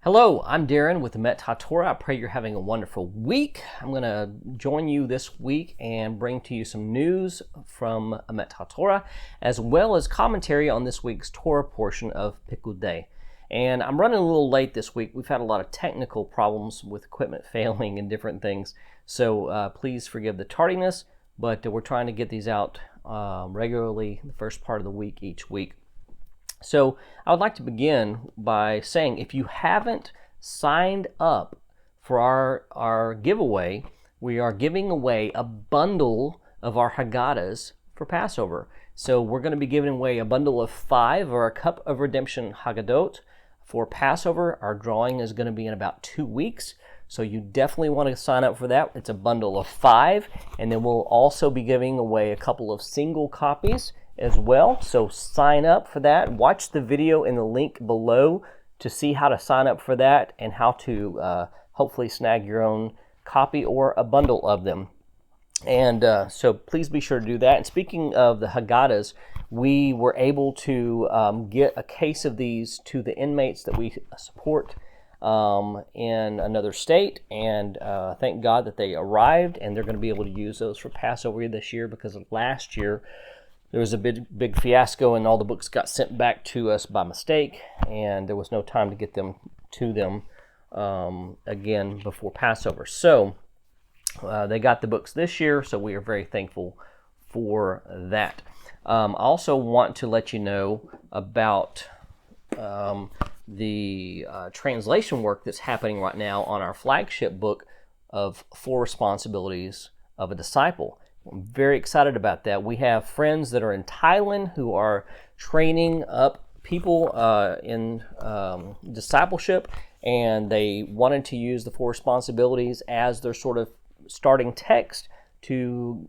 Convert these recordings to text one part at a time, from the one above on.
Hello, I'm Darren with the Met Torah. I pray you're having a wonderful week. I'm going to join you this week and bring to you some news from Met Torah, as well as commentary on this week's Torah portion of Pekudei. And I'm running a little late this week. We've had a lot of technical problems with equipment failing and different things, so please forgive the tardiness, but we're trying to get these out regularly the first part of the week each week. So I would like to begin by saying, if you haven't signed up for our giveaway, we are giving away a bundle of our Haggadahs for Passover. So we're going to be giving away a bundle of 5 or a cup of Redemption Haggadot for Passover. Our drawing is going to be in about 2 weeks, so you definitely want to sign up for that. It's a bundle of 5, and then we'll also be giving away a couple of single copies as well. So sign up for that. Watch the video in the link below to see how to sign up for that and how to hopefully snag your own copy or a bundle of them. And so please be sure to do that. And speaking of the Haggadahs, we were able to get a case of these to the inmates that we support in another state, and thank God that they arrived, and they're going to be able to use those for Passover this year, because last year there was a big fiasco and all the books got sent back to us by mistake, and there was no time to get them to them again before Passover. So they got the books this year, so we are very thankful for that. I also want to let you know about the translation work that's happening right now on our flagship book of 4 Responsibilities of a Disciple. I'm very excited about that. We have friends that are in Thailand who are training up people in discipleship, and they wanted to use the 4 responsibilities as their sort of starting text to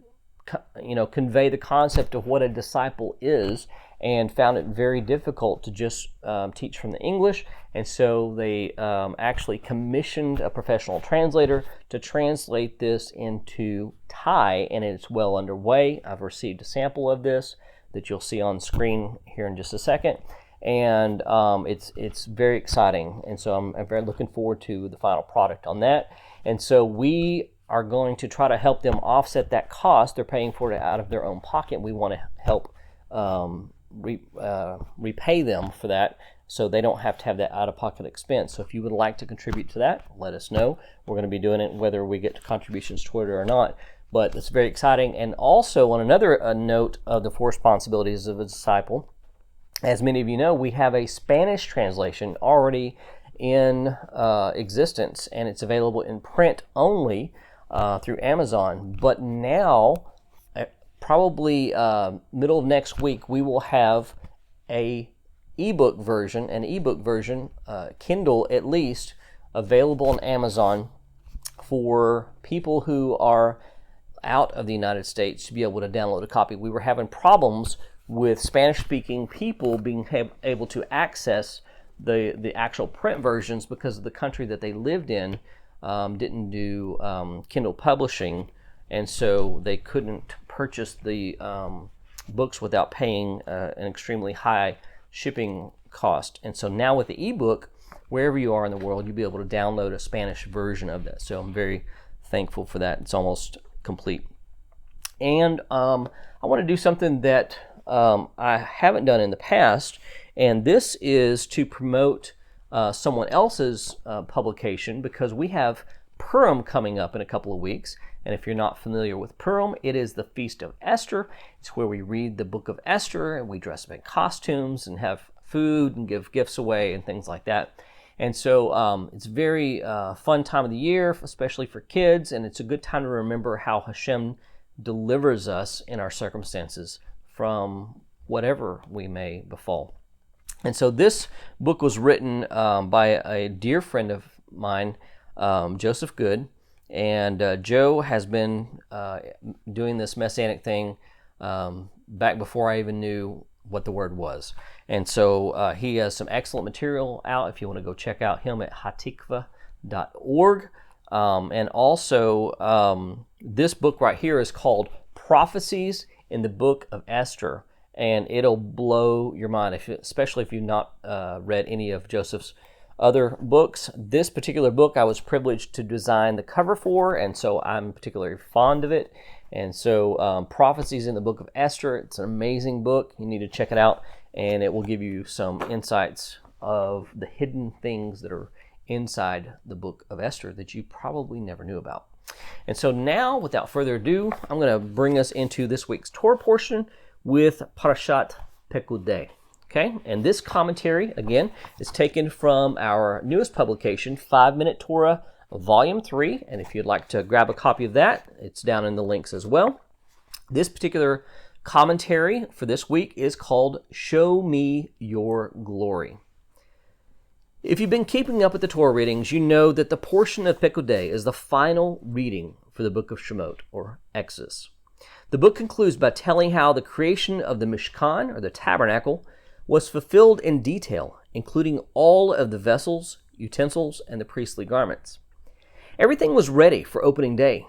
convey the concept of what a disciple is, and found it very difficult to just teach from the English, and so they actually commissioned a professional translator to translate this into Thai, and it's well underway. I've received a sample of this that you'll see on screen here in just a second, and it's very exciting, and so I'm very looking forward to the final product on that. And so we are going to try to help them offset that cost. They're paying for it out of their own pocket. We want to help repay them for that, so they don't have to have that out-of-pocket expense. So if you would like to contribute to that, let us know. We're going to be doing it whether we get contributions toward it or not. But it's very exciting. And also, on another note of the 4 responsibilities of a disciple, as many of you know, we have a Spanish translation already in existence, and it's available in print only through Amazon. But now, probably middle of next week, we will have an ebook version, Kindle at least, available on Amazon for people who are out of the United States to be able to download a copy. We were having problems with Spanish-speaking people being able to access the actual print versions because of the country that they lived in didn't do Kindle publishing, and so they couldn't purchase the books without paying an extremely high shipping cost. And so now with the ebook, wherever you are in the world, you'll be able to download a Spanish version of that. So I'm very thankful for that. It's almost complete. And I want to do something that I haven't done in the past, and this is to promote someone else's publication, because we have Purim coming up in a couple of weeks. And if you're not familiar with Purim, it is the Feast of Esther. It's where we read the book of Esther, and we dress up in costumes and have food and give gifts away and things like that. And so it's a very fun time of the year, especially for kids, and it's a good time to remember how Hashem delivers us in our circumstances from whatever we may befall. And so this book was written by a dear friend of mine, Joseph Good, and Joe has been doing this Messianic thing back before I even knew what the word was. And so he has some excellent material out if you want to go check out him at hatikva.org. And also this book right here is called Prophecies in the Book of Esther. And it'll blow your mind, especially if you've not read any of Joseph's other books. This particular book I was privileged to design the cover for, and so I'm particularly fond of it. And so Prophecies in the book of Esther, it's an amazing book. You need to check it out, and it will give you some insights of the hidden things that are inside the book of Esther that you probably never knew about. And so now, without further ado, I'm going to bring us into this week's Torah portion with Parashat Pekudei. Okay, and this commentary, again, is taken from our newest publication, 5-Minute Torah, Volume 3. And if you'd like to grab a copy of that, it's down in the links as well. This particular commentary for this week is called Show Me Your Glory. If you've been keeping up with the Torah readings, you know that the portion of Pekudei is the final reading for the book of Shemot, or Exodus. The book concludes by telling how the creation of the Mishkan, or the tabernacle, was fulfilled in detail, including all of the vessels, utensils, and the priestly garments. Everything was ready for opening day.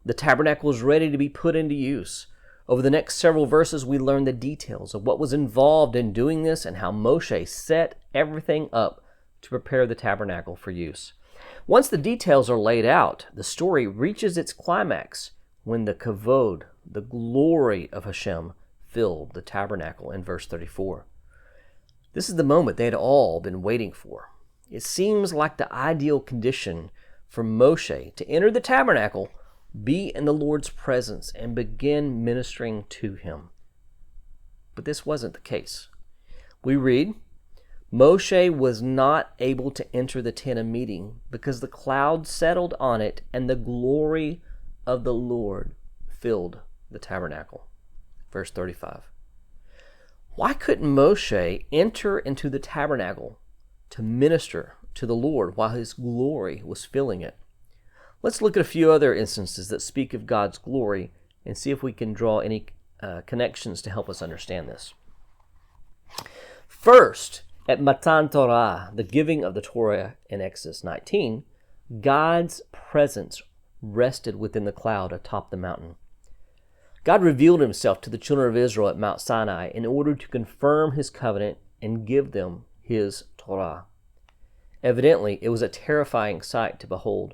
The tabernacle was ready to be put into use. Over the next several verses, we learn the details of what was involved in doing this and how Moshe set everything up to prepare the tabernacle for use. Once the details are laid out, the story reaches its climax when the kavod, the glory of Hashem, filled the tabernacle in verse 34. This is the moment they had all been waiting for. It seems like the ideal condition for Moshe to enter the tabernacle, be in the Lord's presence, and begin ministering to him. But this wasn't the case. We read, Moshe was not able to enter the tent of meeting because the cloud settled on it and the glory of the Lord filled the tabernacle. Verse 35. Why couldn't Moshe enter into the tabernacle to minister to the Lord while his glory was filling it? Let's look at a few other instances that speak of God's glory and see if we can draw any connections to help us understand this. First, at Matan Torah, the giving of the Torah in Exodus 19, God's presence rested within the cloud atop the mountain. God revealed himself to the children of Israel at Mount Sinai in order to confirm his covenant and give them his Torah. Evidently, it was a terrifying sight to behold.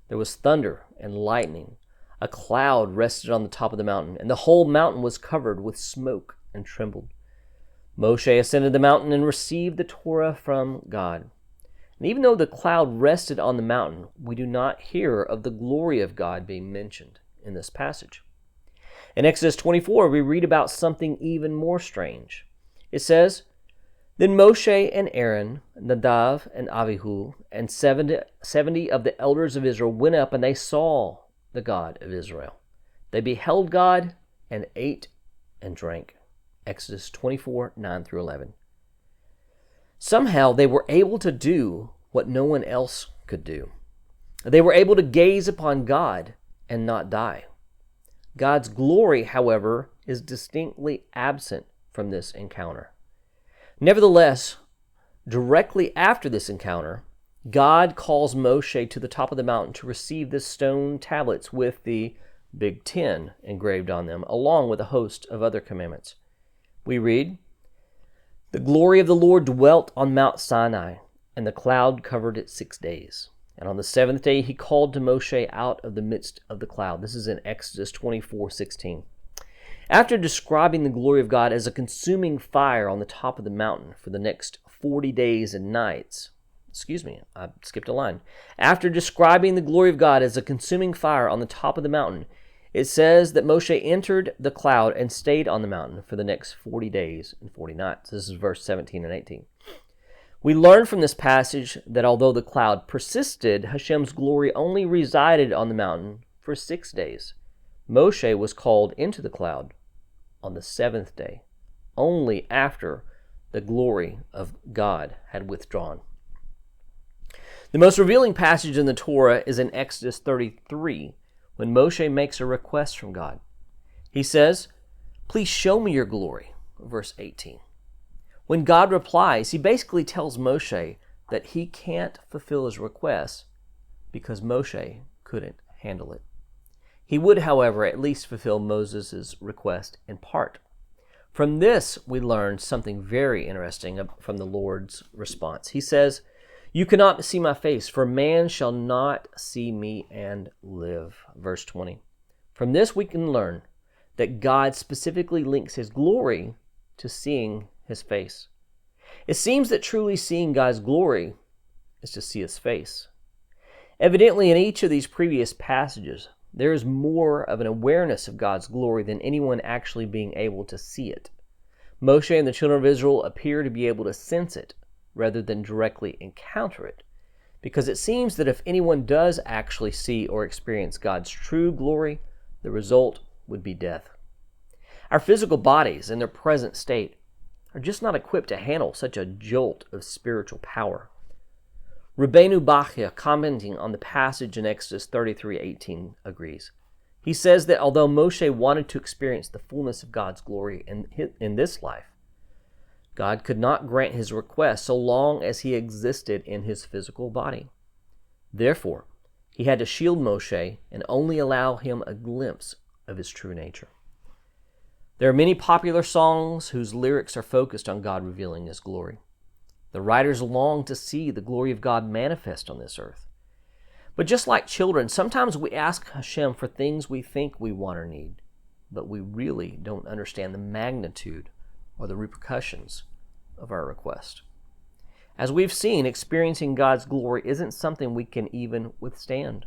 There was thunder and lightning. A cloud rested on the top of the mountain, and the whole mountain was covered with smoke and trembled. Moshe ascended the mountain and received the Torah from God. And even though the cloud rested on the mountain, we do not hear of the glory of God being mentioned in this passage. In Exodus 24, we read about something even more strange. It says, Then Moshe and Aaron, Nadav and Avihu, and 70 of the elders of Israel went up, and they saw the God of Israel. They beheld God and ate and drank. Exodus 24, 9 through 11. Somehow they were able to do what no one else could do. They were able to gaze upon God and not die. God's glory, however, is distinctly absent from this encounter. Nevertheless, directly after this encounter, God calls Moshe to the top of the mountain to receive the stone tablets with the Big Ten engraved on them, along with a host of other commandments. We read, The glory of the Lord dwelt on Mount Sinai, and the cloud covered it 6 days. And on the seventh day he called to Moshe out of the midst of the cloud. This is in Exodus 24:16. After describing the glory of God as a consuming fire on the top of the mountain for the next 40 days and nights, I skipped a line. After describing the glory of God as a consuming fire on the top of the mountain, it says that Moshe entered the cloud and stayed on the mountain for the next 40 days and 40 nights. This is verse 17 and 18. We learn from this passage that although the cloud persisted, Hashem's glory only resided on the mountain for 6 days. Moshe was called into the cloud on the 7th day, only after the glory of God had withdrawn. The most revealing passage in the Torah is in Exodus 33, when Moshe makes a request from God. He says, "Please show me your glory," verse 18. When God replies, he basically tells Moshe that he can't fulfill his request because Moshe couldn't handle it. He would, however, at least fulfill Moses' request in part. From this, we learn something very interesting from the Lord's response. He says, You cannot see my face, for man shall not see me and live. Verse 20. From this we can learn that God specifically links his glory to seeing his face. It seems that truly seeing God's glory is to see his face. Evidently, in each of these previous passages, there is more of an awareness of God's glory than anyone actually being able to see it. Moshe and the children of Israel appear to be able to sense it rather than directly encounter it, because it seems that if anyone does actually see or experience God's true glory, the result would be death. Our physical bodies in their present state are just not equipped to handle such a jolt of spiritual power. Rabbeinu Bachya, commenting on the passage in Exodus 33:18, agrees. He says that although Moshe wanted to experience the fullness of God's glory in this life, God could not grant his request so long as he existed in his physical body. Therefore, he had to shield Moshe and only allow him a glimpse of his true nature. There are many popular songs whose lyrics are focused on God revealing his glory. The writers long to see the glory of God manifest on this earth. But just like children, sometimes we ask Hashem for things we think we want or need, but we really don't understand the magnitude or the repercussions of our request. As we've seen, experiencing God's glory isn't something we can even withstand.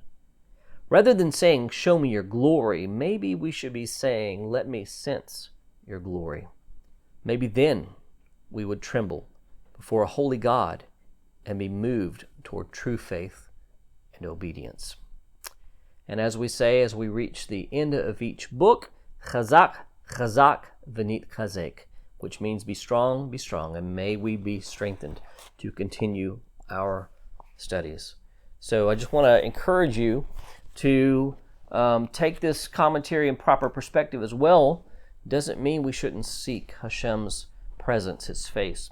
Rather than saying, "Show me your glory," maybe we should be saying, "Let me sense your glory." Maybe then we would tremble before a holy God and be moved toward true faith and obedience. And as we say, as we reach the end of each book, Chazak, Chazak, V'nit Chazek, which means be strong, and may we be strengthened to continue our studies. So I just want to encourage you to take this commentary in proper perspective as well. Doesn't mean we shouldn't seek Hashem's presence, his face.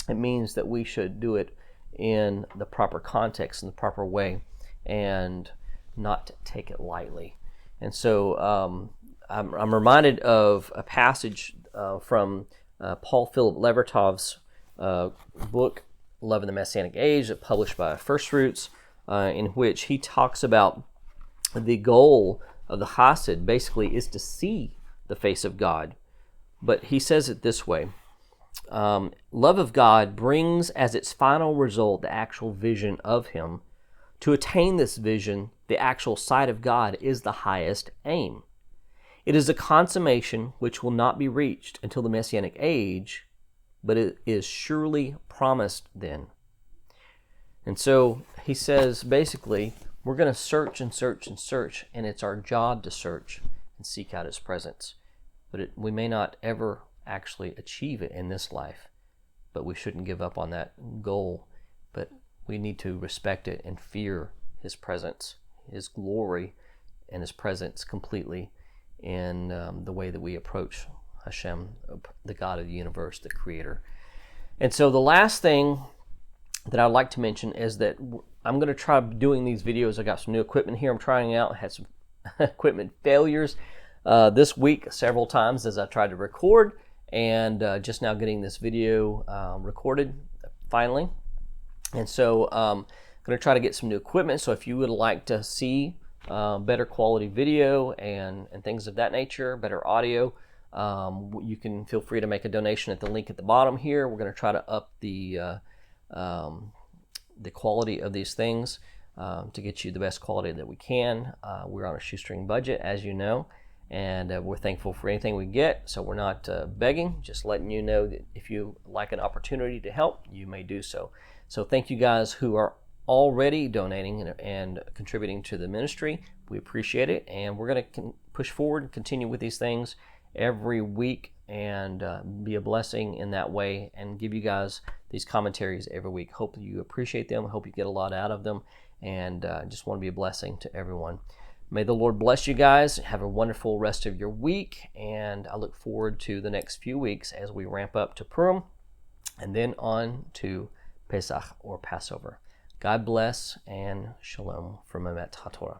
It means that we should do it in the proper context, in the proper way, and not take it lightly. And so I'm reminded of a passage from Paul Philip Levertov's book, Love in the Messianic Age, published by First Fruits, in which he talks about the goal of the Hasid basically is to see the face of God. But he says it this way. Love of God brings as its final result the actual vision of him. To attain this vision, the actual sight of God is the highest aim. It is a consummation which will not be reached until the Messianic age, but it is surely promised then. And so he says, basically, we're going to search and search and search, and it's our job to search and seek out his presence. But we may not ever actually achieve it in this life, but we shouldn't give up on that goal. But we need to respect it and fear his presence, his glory, and his presence completely in the way that we approach Hashem, the God of the universe, the Creator. And so the last thing that I'd like to mention is that I'm going to try doing these videos. I got some new equipment here I'm trying out. I had some equipment failures this week several times as I tried to record, and just now getting this video recorded finally. And so I'm going to try to get some new equipment. So if you would like to see better quality video and things of that nature, better audio, you can feel free to make a donation at the link at the bottom here. We're going to try to up the quality of these things to get you the best quality that we can. We're on a shoestring budget, as you know, and we're thankful for anything we get. So we're not begging, just letting you know that if you like an opportunity to help, you may do so. So thank you guys who are already donating and contributing to the ministry. We appreciate it, and we're going to push forward and continue with these things every week and be a blessing in that way and give you guys these commentaries every week. Hope you appreciate them. Hope you get a lot out of them, and just want to be a blessing to everyone. May the Lord bless you guys. Have a wonderful rest of your week, and I look forward to the next few weeks as we ramp up to Purim and then on to Pesach or Passover. God bless and shalom from Emet HaTorah.